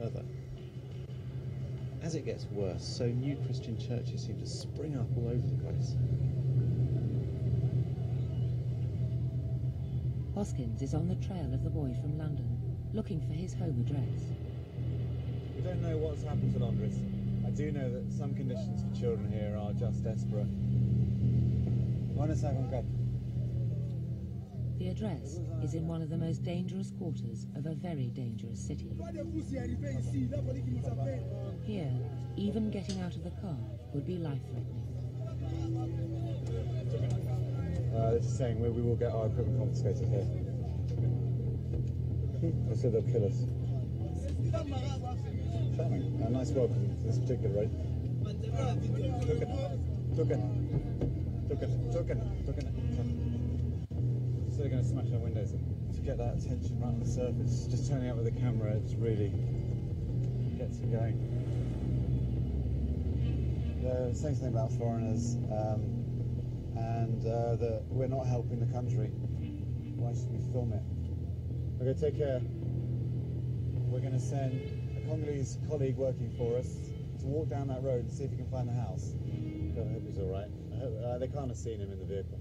further. As it gets worse, so new Christian churches seem to spring up all over the place. Hoskins is on the trail of the boy from London, looking for his home address. We don't know what's happened to Londres. I do know that some conditions for children here are just desperate. The address is in one of the most dangerous quarters of a very dangerous city. Here, even getting out of the car would be life-threatening. They're just saying we will get our equipment confiscated here. They said they'll kill us. Charming. A nice welcome to this particular road. So they're going to smash our windows in. To get that attention right on the surface, just turning up with the camera, it really gets it going. They're saying something about foreigners and that we're not helping the country. Why should we film it? Okay, take care. We're going to send a Congolese colleague working for us to walk down that road and see if he can find the house. I hope he's all right. They can't have seen him in the vehicle.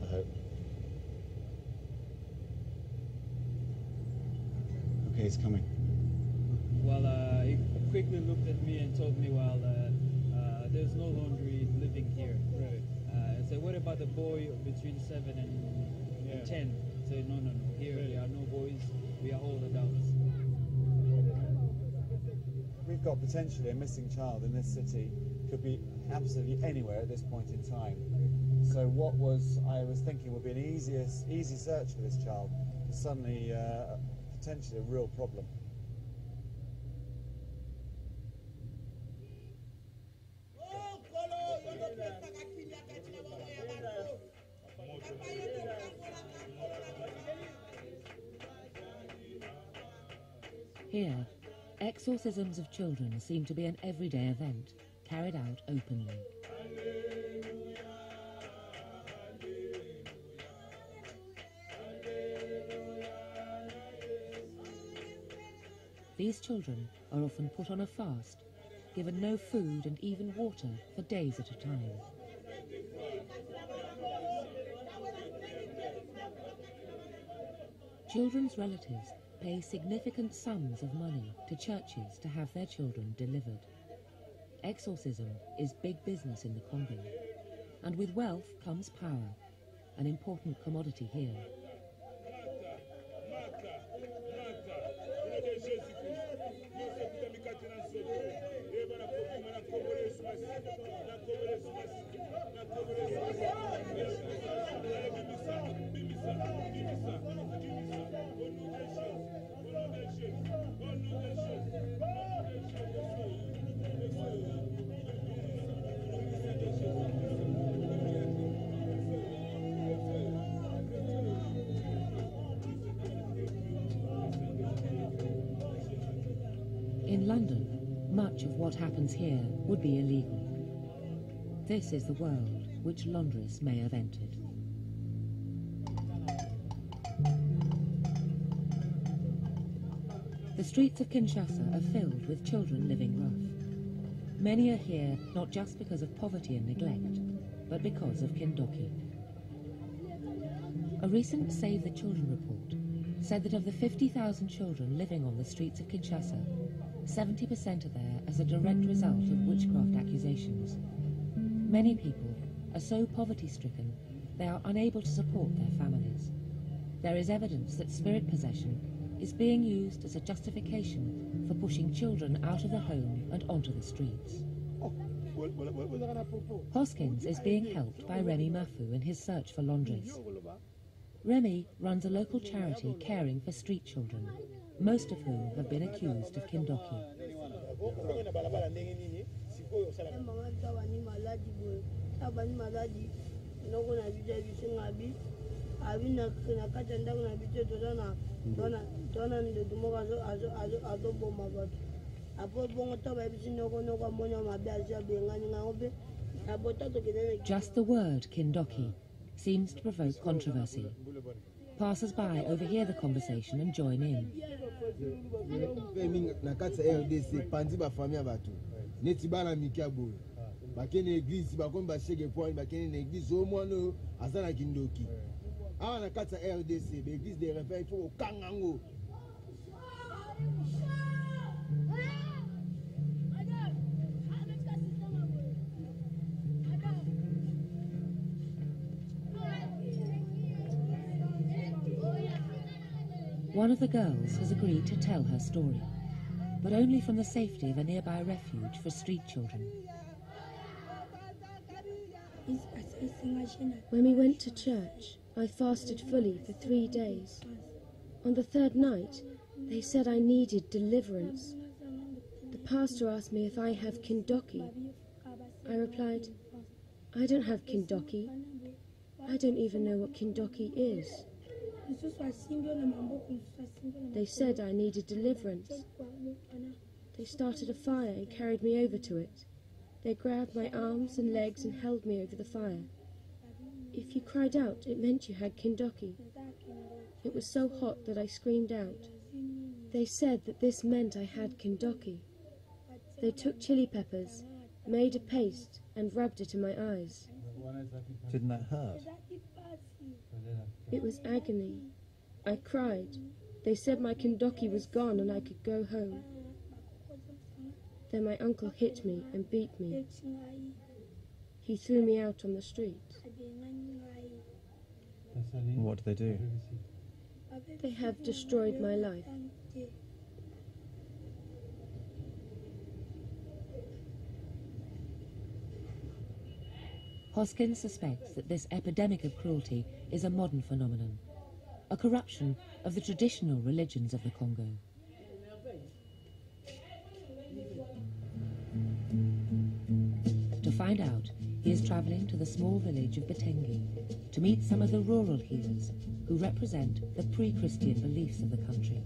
I hope. Okay, he's coming. Well, he quickly looked at me and told me, well, there's no laundry living here. Right. I said, what about the boy between 7 and 10? I said, no. Here there are no boys. We are all adults. We've got potentially a missing child in this city. Could be absolutely anywhere at this point in time. So what I was thinking would be an easy search for this child is suddenly potentially a real problem. Here, exorcisms of children seem to be an everyday event, carried out openly. These children are often put on a fast, given no food and even water for days at a time. Children's relatives pay significant sums of money to churches to have their children delivered. Exorcism is big business in the Congo, and with wealth comes power, an important commodity here. In London, much of what happens here would be illegal. This is the world which Londres may have entered. The streets of Kinshasa are filled with children living rough. Many are here not just because of poverty and neglect, but because of Kindoki. A recent Save the Children report said that of the 50,000 children living on the streets of Kinshasa, 70% are there as a direct result of witchcraft accusations. Many people are so poverty-stricken they are unable to support their families. There is evidence that spirit possession is being used as a justification for pushing children out of the home and onto the streets. Hoskins is being helped by Remy Mafu in his search for Londres. Remy runs a local charity caring for street children, most of whom have been accused of Kindoki. Just the word Kindoki seems to provoke controversy. Passers-by overhear the conversation and join in. na kati ya RDC pandi ba famille bato neti bana mikiabo bakene église bakomba shege point bakene na église au moins no azana kindoki awa na kati ya RDC l'église de réveil faut kangango. One of the girls has agreed to tell her story, but only from the safety of a nearby refuge for street children. When we went to church, I fasted fully for 3 days. On the third night, they said I needed deliverance. The pastor asked me if I have kindoki. I replied, I don't have kindoki. I don't even know what kindoki is. They said I needed deliverance. They started a fire and carried me over to it. They grabbed my arms and legs and held me over the fire. If you cried out, it meant you had kindoki. It was so hot that I screamed out. They said that this meant I had kindoki. They took chili peppers, made a paste, and rubbed it in my eyes. Didn't that hurt? It was agony. I cried. They said my kindoki was gone and I could go home. Then my uncle hit me and beat me. He threw me out on the street. What did they do? They have destroyed my life. Hoskins suspects that this epidemic of cruelty is a modern phenomenon, a corruption of the traditional religions of the Congo. To find out, he is travelling to the small village of Batengi to meet some of the rural healers who represent the pre-Christian beliefs of the country.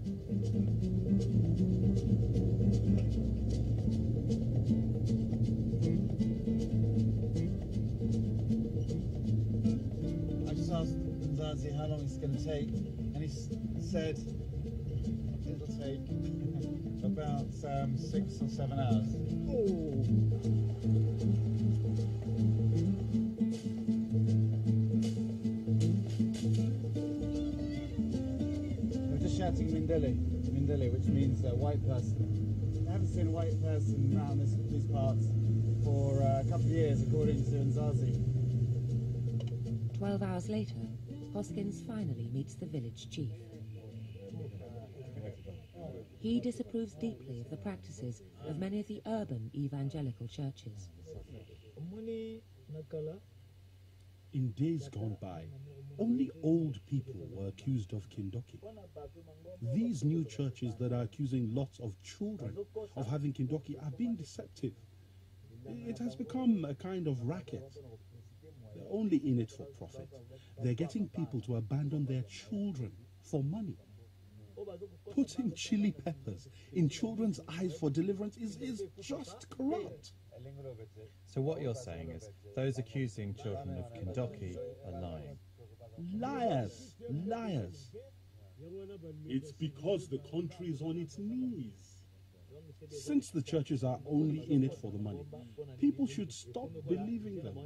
I just asked Zazi how long it's going to take, and he said it'll take about 6 or 7 hours. We're just shouting Mindele, which means white person. I haven't seen a white person around these parts for a couple of years, according to Nzazi. 12 hours later, Hoskins finally meets the village chief. He disapproves deeply of the practices of many of the urban evangelical churches. In days gone by, only old people were accused of kindoki. These new churches that are accusing lots of children of having kindoki are being deceptive. It has become a kind of racket. They're only in it for profit. They're getting people to abandon their children for money. Putting chili peppers in children's eyes for deliverance is just corrupt. So what you're saying is those accusing children of kindoki are lying. Liars, liars. It's because the country is on its knees. Since the churches are only in it for the money, people should stop believing them.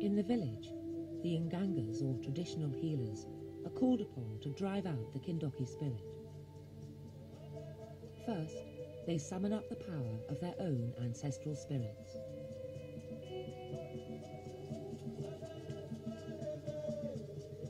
In the village, the Ngangas, or traditional healers, are called upon to drive out the kindoki spirit. First, they summon up the power of their own ancestral spirits.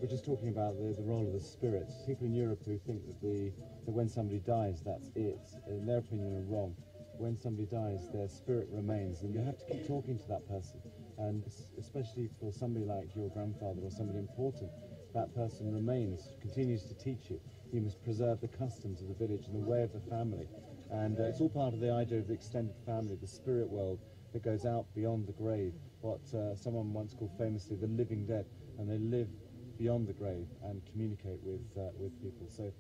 We're just talking about the role of the spirits. People in Europe who think that when somebody dies, that's it, in their opinion, are wrong. When somebody dies, their spirit remains, and you have to keep talking to that person. And especially for somebody like your grandfather or somebody important, that person remains, continues to teach you. You must preserve the customs of the village and the way of the family. And it's all part of the idea of the extended family, the spirit world that goes out beyond the grave. what someone once called famously the living dead, and they live beyond the grave and communicate with people. So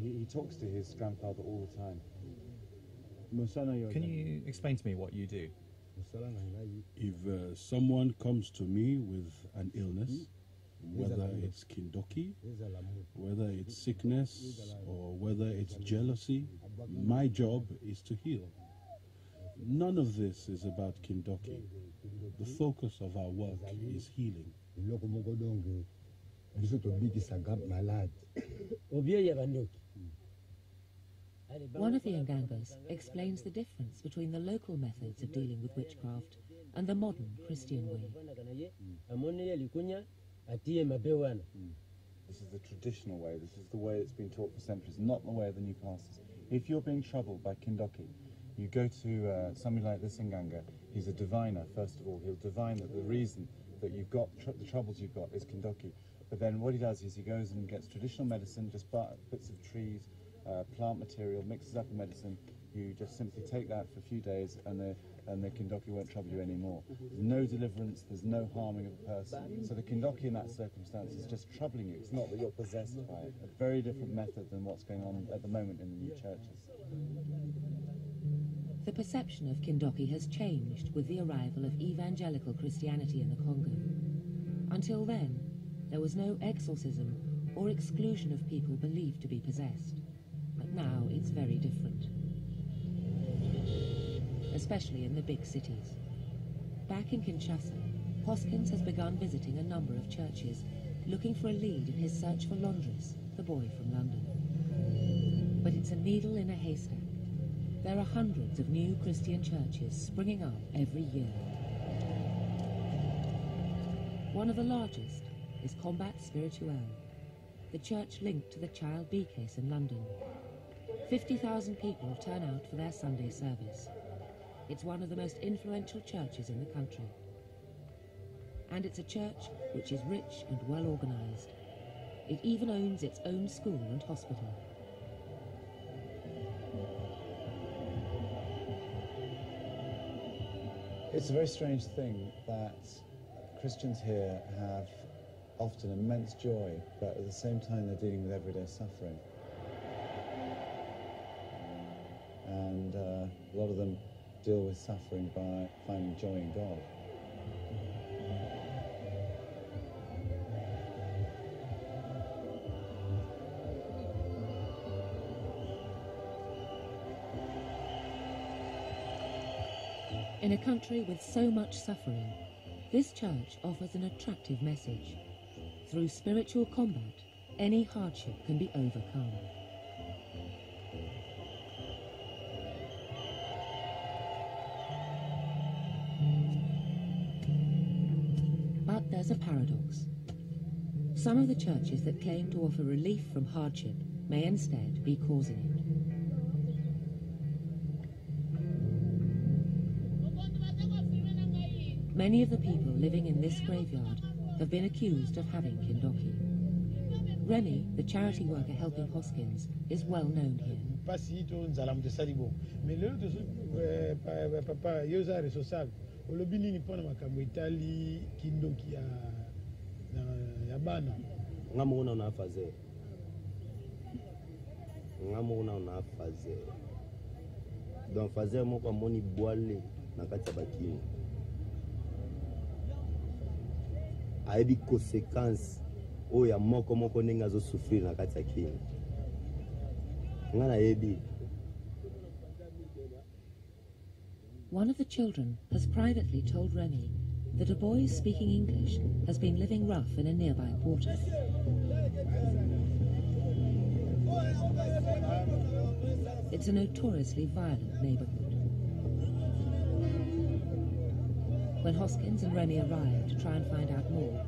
he talks to his grandfather all the time. Can you explain to me what you do? If someone comes to me with an illness, whether it's kindoki, whether it's sickness, or whether it's jealousy, my job is to heal. None of this is about kindoki. The focus of our work is healing. One of the Ngangas explains the difference between the local methods of dealing with witchcraft and the modern Christian way. This is the traditional way. This is the way that's been taught for centuries, not the way of the new pastors. If you're being troubled by kindoki, you go to somebody like this Nganga. He's a diviner, first of all. He'll divine that the reason that you've got the troubles you've got is kindoki. But then what he does is he goes and gets traditional medicine, just bits of trees, plant material, mixes up a medicine. You just simply take that for a few days, and the kindoki won't trouble you anymore. There's no deliverance, there's no harming of a person. So the kindoki in that circumstance is just troubling you. It's not that you're possessed by it. A very different method than what's going on at the moment in the new churches. The perception of kindoki has changed with the arrival of evangelical Christianity in the Congo. Until then, there was no exorcism or exclusion of people believed to be possessed. But now it's very different, especially in the big cities. Back in Kinshasa, Hoskins has begun visiting a number of churches, looking for a lead in his search for Londres, the boy from London. But it's a needle in a haystack. There are hundreds of new Christian churches springing up every year. One of the largest is Combat Spirituel, the church linked to the Child B case in London. 50,000 people turn out for their Sunday service. It's one of the most influential churches in the country. And it's a church which is rich and well organized. It even owns its own school and hospital. It's a very strange thing that Christians here have often immense joy, but at the same time they're dealing with everyday suffering. And a lot of them deal with suffering by finding joy in God. In a country with so much suffering, this church offers an attractive message. Through spiritual combat, any hardship can be overcome. But there's a paradox. Some of the churches that claim to offer relief from hardship may instead be causing it. Many of the people living in this graveyard have been accused of having kindoki. Remy, the charity worker helping Hoskins, is well known here. Aibi conséquences oya moko nenga zo souffrir na kati ya kini ngana yebi. One of the children has privately told Remy that a boy speaking English has been living rough in a nearby quarter. It's a notoriously violent neighborhood. When Hoskins and Remy arrive to try and find out more,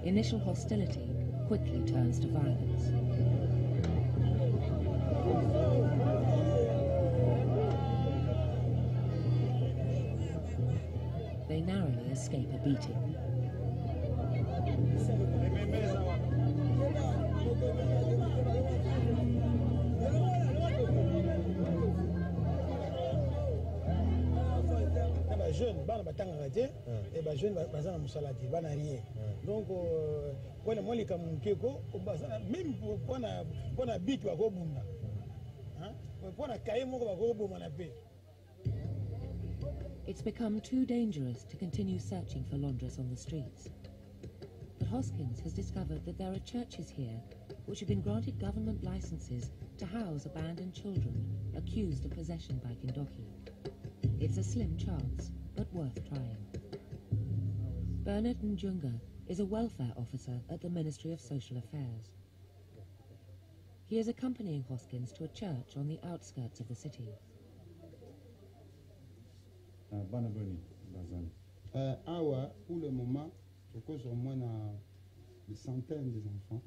initial hostility quickly turns to violence. They narrowly escape a beating. bana batanga te et ba jeune bazana musala te bana rien donc wana moi lika munkeko bazana même pour na bic ba ko bunda hein pour na kaye moko ba ko boma na pe. It's become too dangerous to continue searching for laundress on the streets. But Hoskins has discovered that there are churches here which have been granted government licenses to house abandoned children accused of possession by Kindoki. It's a slim chance, but worth trying. Bernard Njunga is a welfare officer at the Ministry of Social Affairs. He is accompanying Hoskins to a church on the outskirts of the city. Awa, pour le moment, je crois au moins des centaines d'enfants.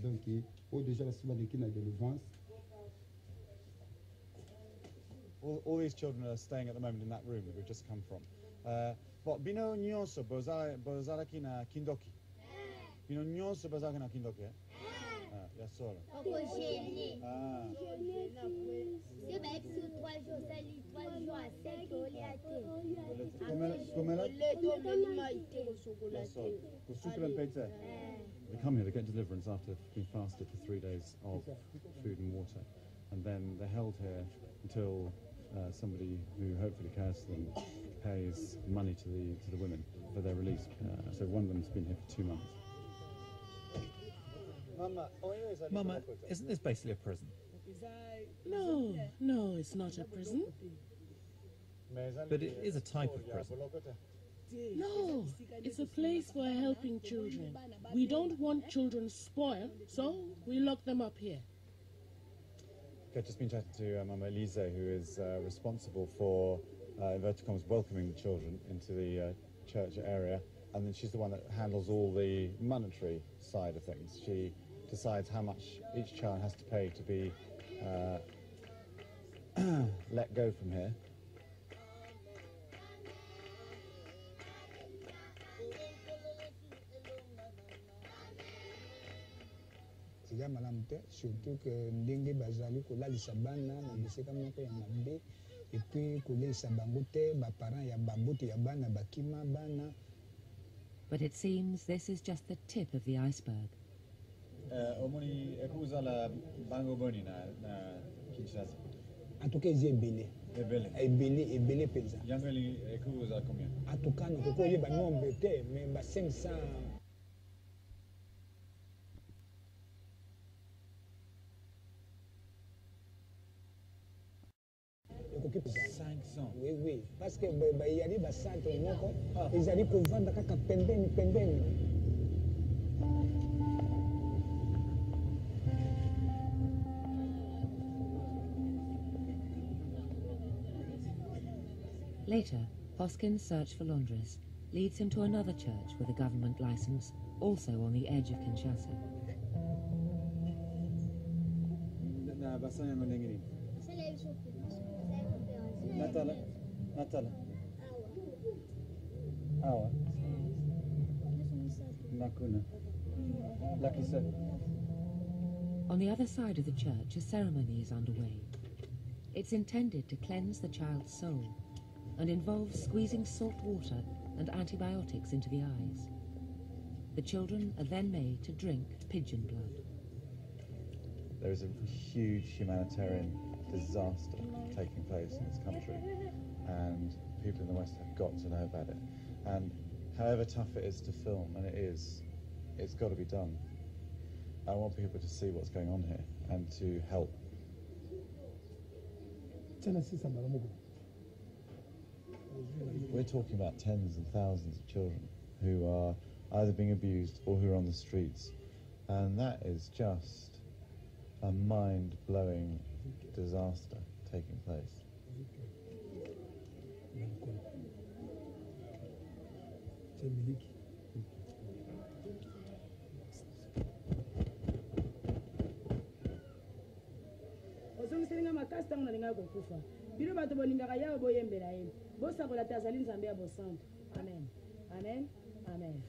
Donc, déjà la semaine qui n'a de l'avance. All these children are staying at the moment in that room that we've just come from. But bino nyoso bozala kina kindoki. Bino nyoso bozala kina kindoki. Ya solo. They come here to get deliverance after being fasted for 3 days of food and water, and then they're held here until somebody who hopefully cares for them pays money to the women for their release. So one of them's been here for 2 months. Mama, isn't this basically a prison? No, it's not a prison. But it is a type of prison. No, it's a place for helping children. We don't want children spoiled, so we lock them up here. I've just been chatting to Mama Elise, who is responsible for, inverted commas, welcoming the children into the church area, and then she's the one that handles all the monetary side of things. She decides how much each child has to pay to be let go from here. Surtout que ndenge bazali kolalisa bana na bisika moko ya mabe et puis kolesa bango te ba parents ya babuti ya bana bakima bana. But it seems this is just the tip of the iceberg. Omoni ekuzala bango boni na Kinshasa. En tout cas, ils ebele. Ebele penza. Yambeli ekuzala combien? En tout cas, nous pouvons yeba nombre te mais ba 500. 500. Oui, parce que il y a des centres moko, ils allaient pour vendre kaka pembeni. Later, Hoskins' search for laundress leads him to another church with a government license, also on the edge of Kinshasa. Natala. Awa. Nakuna. Lucky sir. On the other side of the church, a ceremony is underway. It's intended to cleanse the child's soul and involves squeezing salt water and antibiotics into the eyes. The children are then made to drink pigeon blood. There is a huge humanitarian disaster taking place in this country, and people in the West have got to know about it. And however tough it is to film, and it is, it's got to be done. I want people to see what's going on here and to help. We're talking about tens and thousands of children who are either being abused or who are on the streets, and that is just a mind-blowing disaster taking place. Amen. Amen. Amen.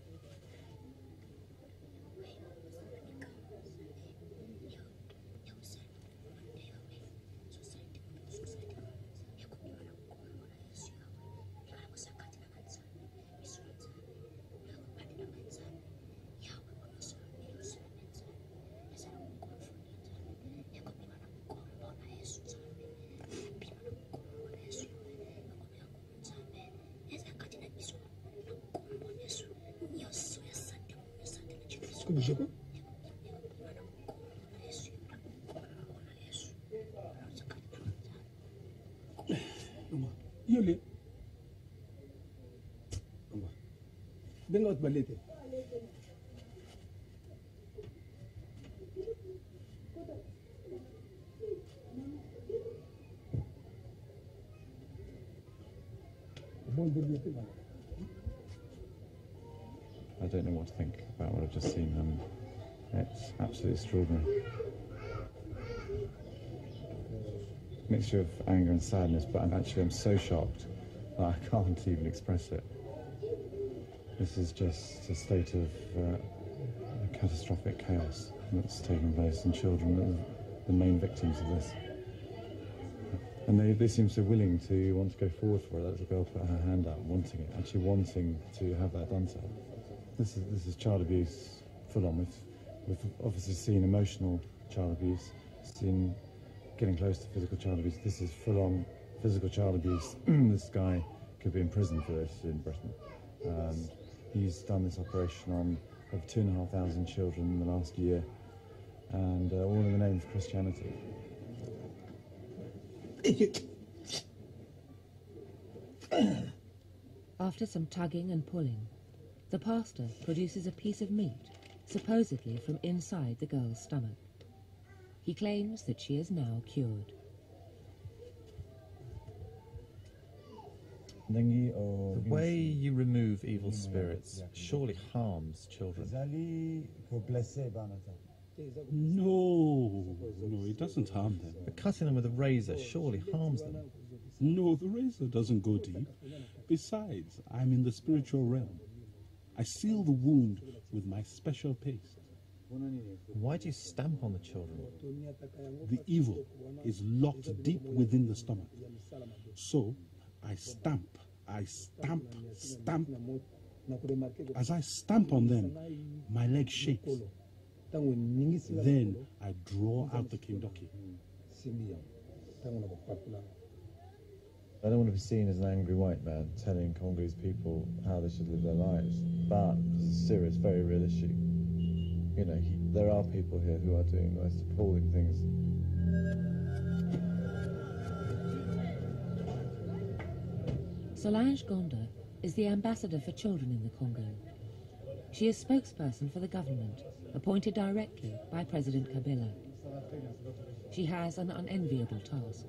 Bougez quoi? Yole. Benga out balete. I don't know what to think about what I've just seen. It's absolutely extraordinary. Mixture of anger and sadness, but I'm so shocked that I can't even express it. This is just a state of catastrophic chaos that's taking place, and children are the main victims of this. And they seem so willing to want to go forward for it. That little girl put her hand out, wanting it, actually wanting to have that done to her. This is child abuse full on. We've obviously seen emotional child abuse, seen getting close to physical child abuse. This is full on physical child abuse. This guy could be in prison for this in Britain. He's done this operation on over 2,500 children in the last year, and all in the name of Christianity. After some tugging and pulling, the pastor produces a piece of meat, supposedly from inside the girl's stomach. He claims that she is now cured. The way you remove evil spirits surely harms children. No, it doesn't harm them. But cutting them with a razor surely harms them. No, the razor doesn't go deep. Besides, I'm in the spiritual realm. I seal the wound with my special paste. Why do you stamp on the children? The evil is locked deep within the stomach. So, I stamp. As I stamp on them, my leg shakes. Then I draw out the kindoki. I don't want to be seen as an angry white man telling Congolese people how they should live their lives, but this is a serious, very real issue. You know, there are people here who are doing the most appalling things. Solange Gonda is the ambassador for children in the Congo. She is spokesperson for the government, appointed directly by President Kabila. She has an unenviable task.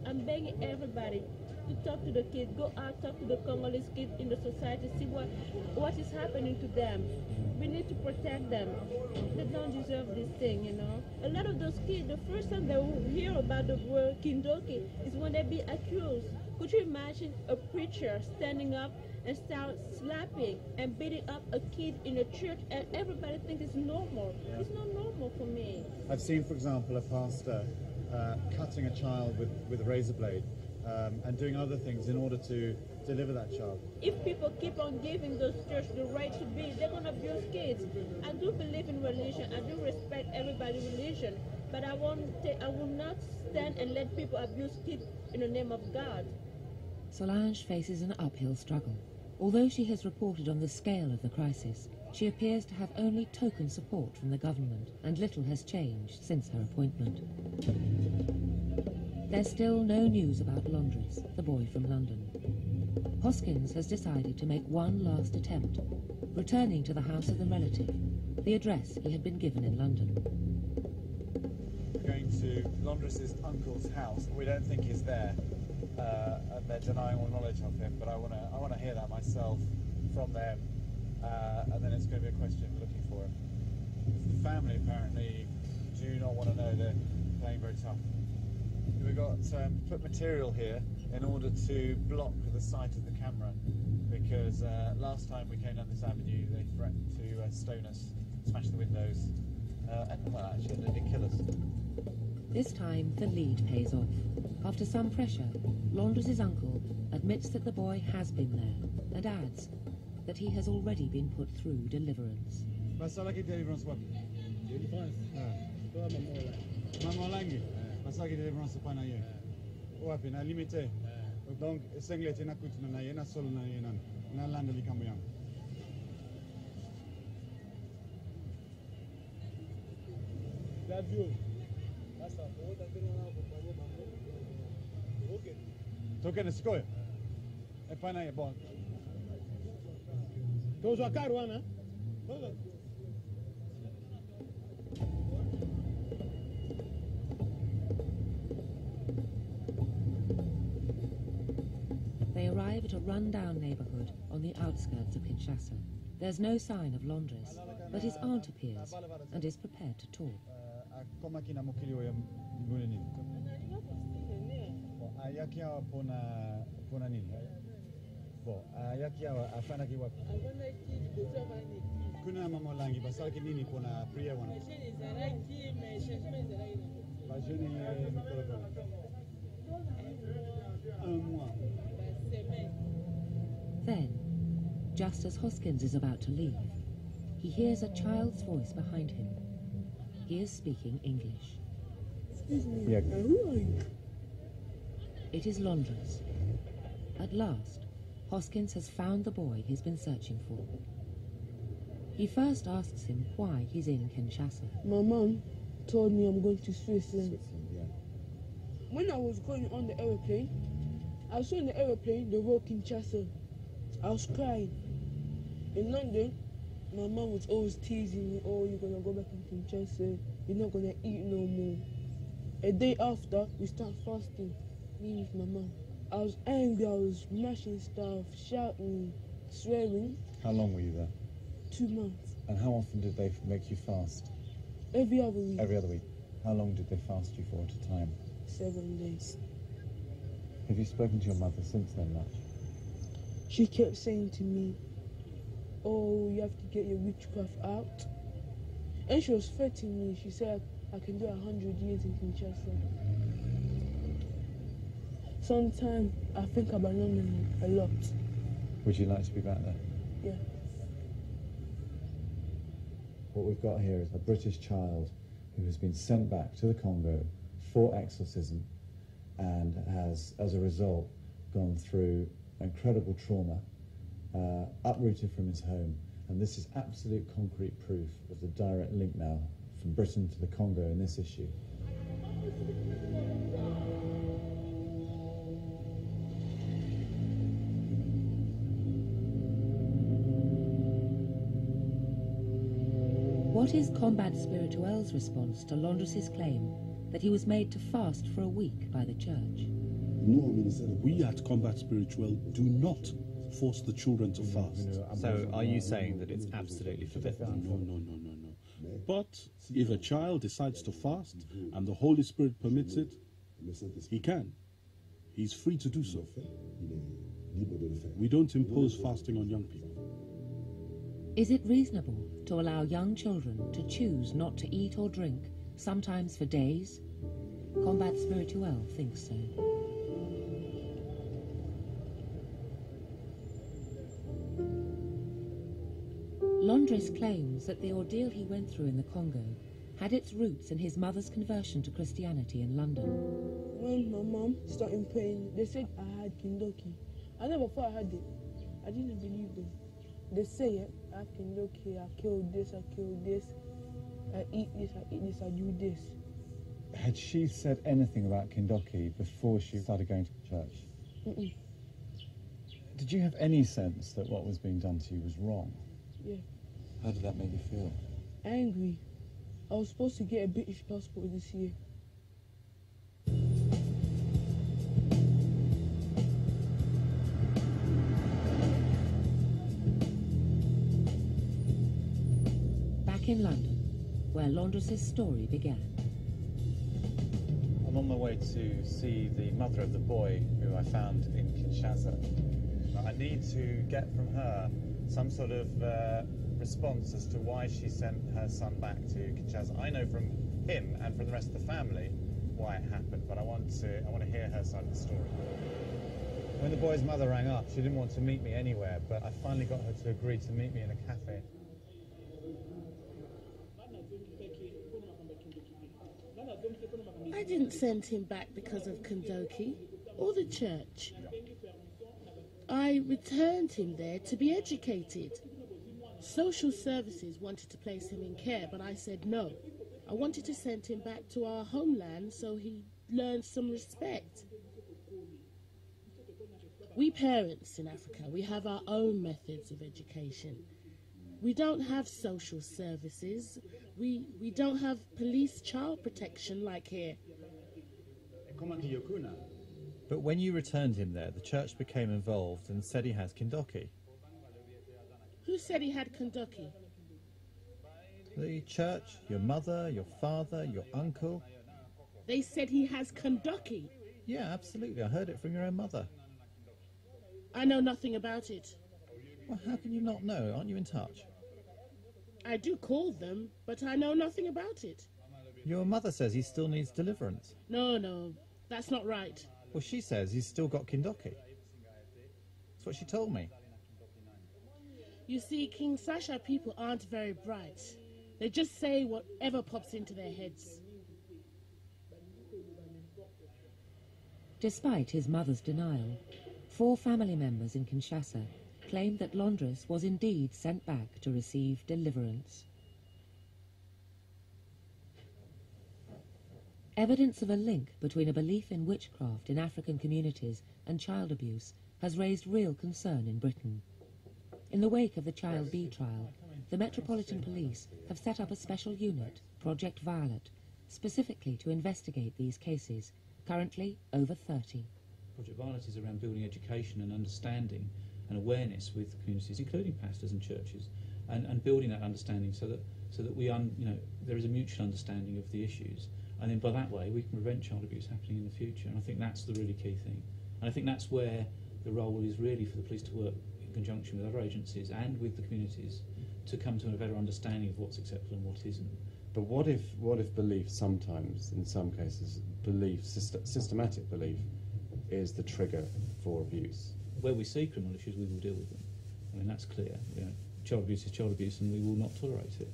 I'm begging everybody to talk to the kids, go out, talk to the Congolese kids in the society, see what is happening to them. We need to protect them. They don't deserve this thing, you know. A lot of those kids, the first time they will hear about the word Kindoki is when they be accused. Could you imagine a preacher standing up and start slapping and beating up a kid in a church, and everybody thinks it's normal? Yeah. It's not normal for me. I've seen, for example, a pastor cutting a child with a razor blade and doing other things in order to deliver that child. If people keep on giving those churches the right to be, they're going to abuse kids. I do believe in religion. I do respect everybody's religion. But I will not stand and let people abuse kids in the name of God. Solange faces an uphill struggle. Although she has reported on the scale of the crisis, she appears to have only token support from the government, and little has changed since her appointment. There's still no news about Londres, the boy from London. Hoskins has decided to make one last attempt, returning to the house of the relative, the address he had been given in London. We're going to Londres' uncle's house. We don't think he's there, and they're denying all knowledge of him, but I want to hear that myself from them, and then it's going to be a question of looking for him. The family apparently do not want to know. They're playing very tough. We've got put material here in order to block the sight of the camera, because last time we came down this avenue they threatened to stone us, smash the windows, and well, actually they did kill us. This time the lead pays off. After some pressure, Londres' uncle admits that the boy has been there, and adds that he has already been put through deliverance. Deliverance what? Deliverance? Maman Olangi? Masaki deliverance pa na ye. Wapi na limite. Donc senglete na kutu na ye na solo na ye na landa likambo yangu. Toke nisikoyo. Epana ye bon. Tozo karwana. They arrive at a run-down neighborhood on the outskirts of Kinshasa. There's no sign of Londres, but his aunt appears and is prepared to talk. Ayakia pona nini? Bo, ayakia afana ki wapi? Kuna mama olangi basala ki nini pona priya wana? Bajeni mikolo. Then, just as Hoskins is about to leave, he hears a child's voice behind him. He is speaking English. Excuse me, yeah. Who are you? It is Londres. At last, Hoskins has found the boy he's been searching for. He first asks him why he's in Kinshasa. My mom told me I'm going to Switzerland. When I was going on the aeroplane, I saw in the aeroplane the word Kinshasa. I was crying. In London, my mom was always teasing me, oh, you're gonna go back to Kinshasa, you're not gonna eat no more. A day after, we start fasting, me with my mom. I was angry, I was smashing stuff, shouting, swearing. How long were you there? 2 months. And how often did they make you fast? Every other week. Every other week. How long did they fast you for at a time? 7 days. Have you spoken to your mother since then much? She kept saying to me, oh, you have to get your witchcraft out. And she was threatening me. She said I can do 100 years in Kinshasa. Sometimes I think about London a lot. Would you like to be back there? Yeah. What we've got here is a British child who has been sent back to the Congo for exorcism and has, as a result, gone through incredible trauma, uprooted from his home, and this is absolute concrete proof of the direct link now from Britain to the Congo in this issue. What is Combat Spirituel's response to Londres' claim that he was made to fast for a week by the church? We at Combat Spirituel do not force the children to fast. So are you saying that it's absolutely forbidden? No. But if a child decides to fast and the Holy Spirit permits it, he can. He's free to do so. We don't impose fasting on young people. Is it reasonable to allow young children to choose not to eat or drink, sometimes for days? Combat Spirituel thinks so. Londres claims that the ordeal he went through in the Congo had its roots in his mother's conversion to Christianity in London. When my mom started praying, they said I had Kindoki. I never thought I had it. I didn't believe them. They say it, I have Kindoki, I killed this, I killed this, I eat this, I do this. Had she said anything about Kindoki before she started going to church? Mm-mm. Did you have any sense that what was being done to you was wrong? Yeah. How did that make you feel? Angry. I was supposed to get a British passport this year. Back in London, where Londres' story began. I'm on my way to see the mother of the boy who I found in Kinshasa. I need to get from her some sort of response as to why she sent her son back to Kinshasa. I know from him and from the rest of the family why it happened, but I want to hear her side of the story. When the boy's mother rang up, she didn't want to meet me anywhere, but I finally got her to agree to meet me in a cafe. I didn't send him back because of Kindoki or the church. I returned him there to be educated. Social services wanted to place him in care, but I said no. I wanted to send him back to our homeland so he learned some respect. We parents in Africa, we have our own methods of education. We don't have social services. We don't have police child protection like here. But when you returned him there, the church became involved and said he has Kindoki. Who said he had Kindoki? The church, your mother, your father, your uncle. They said he has Kindoki. Yeah, absolutely. I heard it from your own mother. I know nothing about it. Well, how can you not know? Aren't you in touch? I do call them, but I know nothing about it. Your mother says he still needs deliverance. No, that's not right. Well, she says he's still got Kindoki. That's what she told me. You see, KINSHASA people aren't very bright. They just say whatever pops into their heads. Despite his mother's denial, 4 family members in Kinshasa claimed that Londres was indeed sent back to receive deliverance. Evidence of a link between a belief in witchcraft in African communities and child abuse has raised real concern in Britain. In the wake of the Child B trial, the Metropolitan Police have set up a special unit, Project Violet, specifically to investigate these cases, currently over 30. Project Violet is around building education and understanding and awareness with communities, including pastors and churches, and building that understanding so that we there is a mutual understanding of the issues, and then by that way we can prevent child abuse happening in the future. And I think that's the really key thing, and I think that's where the role is really for the police to work in conjunction with other agencies and with the communities to come to a better understanding of what's acceptable and what isn't. But what if belief sometimes, in some cases, systematic belief, is the trigger for abuse? Where we see criminal issues, we will deal with them. I mean, that's clear. Child abuse is child abuse, and we will not tolerate it.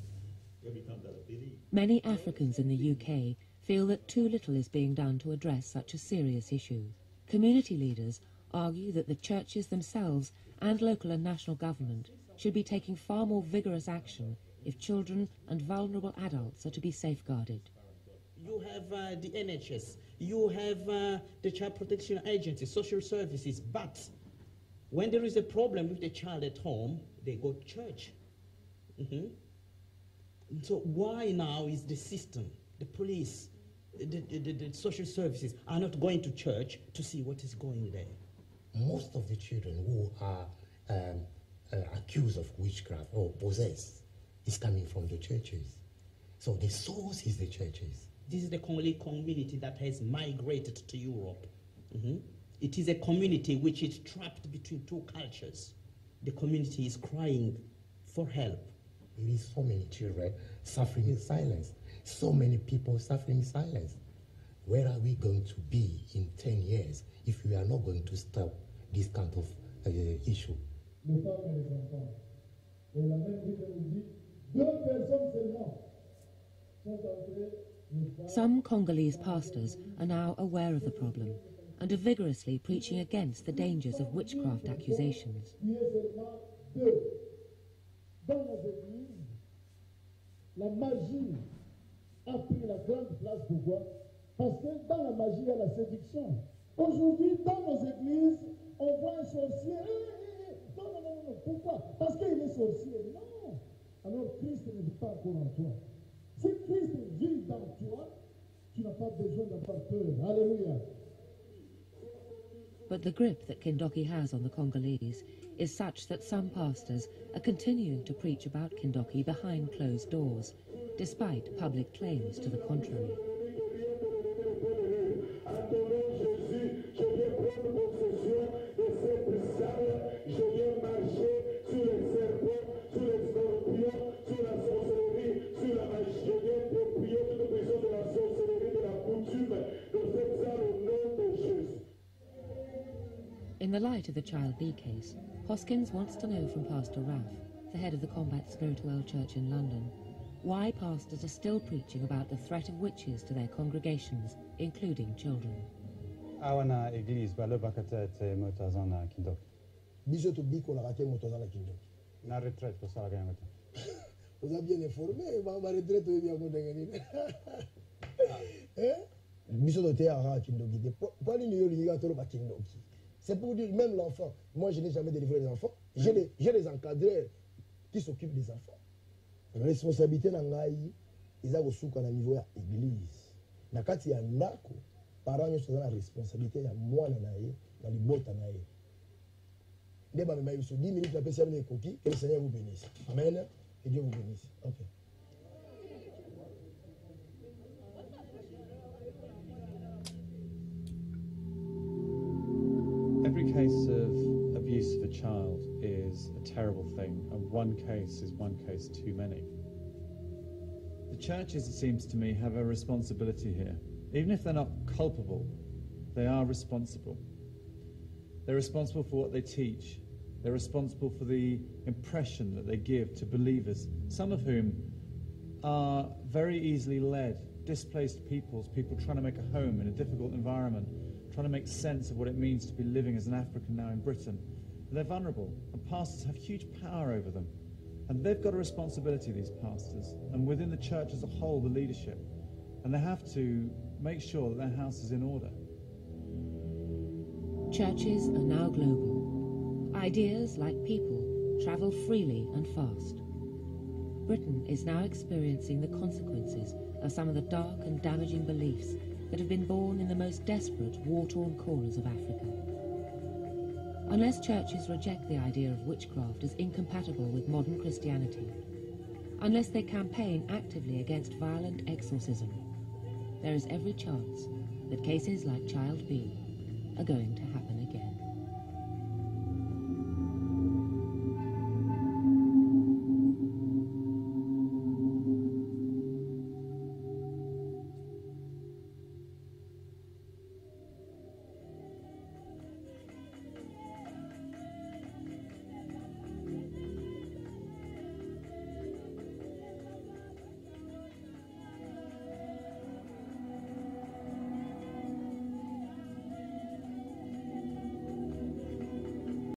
Many Africans in the UK feel that too little is being done to address such a serious issue. Community leaders argue that the churches themselves and local and national government should be taking far more vigorous action if children and vulnerable adults are to be safeguarded. You have the NHS, you have the Child Protection Agency, social services, but when there is a problem with the child at home, they go to church. So why now is the system, the police, the social services are not going to church to see what is going there? Most of the children who are accused of witchcraft or possessed is coming from the churches. So the source is the churches. This is the Congolese community that has migrated to Europe. It is a community which is trapped between 2 cultures. The community is crying for help. There is so many children suffering in silence, so many people suffering in silence. Where are we going to be in 10 years if we are not going to stop this kind of issue? Some Congolese pastors are now aware of the problem and are vigorously preaching against the dangers of witchcraft accusations. La magie a pris la grande place. Pourquoi? Parce que dans la magie, il y a la séduction. Aujourd'hui, dans nos églises, on voit un sorcier. Non. Pourquoi? Parce qu'il est sorcier. Non. Alors Christ ne vit pas encore en toi. Si Christ vit dans toi, tu n'as pas besoin d'avoir peur. Alléluia. But the grip that Kindoki has on the Congolese is such that some pastors are continuing to preach about Kindoki behind closed doors, despite public claims to the contrary. In the light of the Child B case, Hoskins wants to know from Pastor Ralph, the head of the Combat Spirituel Church in London, why pastors are still preaching about the threat of witches to their congregations, including children. Awana église ba lobakata te motazana Kindoki. Biso to biko la rate motazana Kindoki. Na retraite ko sala ganyota. vous avez bien informé, ma retraite est bien mon c'est pour dire, même l'enfant, moi je n'ai jamais délivré les enfants, j'ai les encadreurs qui s'occupent des enfants. La responsabilité dans l'AI, ils ont reçu à niveau de l'église. Dans le y a ndako, parents ont la responsabilité, il y a moi dans les bottes dans l'AI. Dès que vous avez 10 minutes, vous avez coquilles, que le Seigneur vous bénisse. Amen. Que Dieu vous bénisse. Ok. Every case of abuse of a child is a terrible thing, and one case is one case too many. The churches, it seems to me, have a responsibility here. Even if they're not culpable, they are responsible. They're responsible for what they teach. They're responsible for the impression that they give to believers, some of whom are very easily led, displaced peoples, people trying to make a home in a difficult environment, trying to make sense of what it means to be living as an African now in Britain. And they're vulnerable, and pastors have huge power over them. And they've got a responsibility, these pastors, and within the church as a whole, the leadership. And they have to make sure that their house is in order. Churches are now global. Ideas, like people, travel freely and fast. Britain is now experiencing the consequences of some of the dark and damaging beliefs that have been born in the most desperate, war-torn corners of Africa. Unless churches reject the idea of witchcraft as incompatible with modern Christianity, unless they campaign actively against violent exorcism, there is every chance that cases like Child B are going to happen